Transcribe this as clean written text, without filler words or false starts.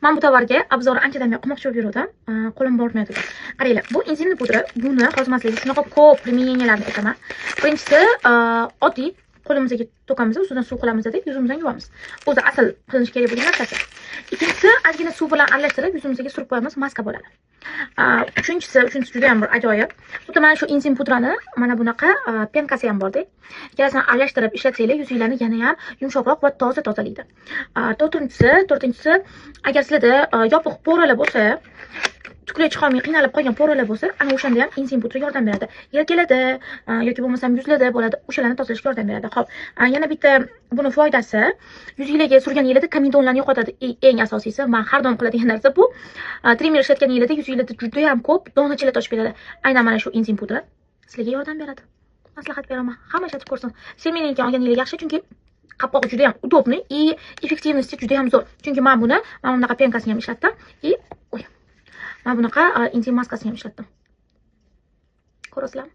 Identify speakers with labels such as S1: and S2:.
S1: Men bu tovarga obzor anchadan beri qilmoqchi bo'lib yurdim. Qo'lim bormaydi. Qaranglar, bu insulin pudra. Buni hozirmasligi shunaqa ko'p primeniylarni aytaman. Birinchisi, oddiy qo'limizga to'kamiz, ustidan suv qilamiz deb yuzimizdan yuvamiz. O'zi asl qilinish kerak bo'lgan narsasi. Ikkinchisi, ozgina suv bilan aralashtirib yuzimizga surib qo'yamiz, maska bo'ladi. Uchinchisi juda ham bir ajoyib. Xuddi mana shu insulin pudrani mana bunaqa penkasi ham bor-da. Ikkalasini aralashtirib ishlatsanglar, yuzinglarni yana ham yumshoqroq va tozalaydi. To'rtinchisi, agar sizlarda yopiq poralar bo'lsa, tuklar chiqolmay qiynalib qolgan poralar bo'lsa, ana o'shanda ham insulin pudra yordam beradi. Yelkalarda yoki bo'lmasam yuzlarda bo'ladi, o'shalarni tozalashga yordam beradi. Xo'p, yana bitta buni foydasi, yuzingizga surganingizda komedonlarni yo'qotadi. Eng asosiysi, men har doim qiladigan narsa bu. Trimer ishlatganingizda yuzingizda juda ham ko'p donachalar toshib ketadi. Aynan mana shu insulin pudra sizlarga yordam beradi. Maslahat beraman. Hamma ishlatib ko'rsin. Semeniki olganingiz yaxshi, chunki qapqog'i juda ham udobniy и effektivnosti juda ham zo'r. Chunki men bunaqa penkasini ham ishlatdim и mana bunaqa insulin maskasini ham ishlatdim. Ko'rasizlarmi?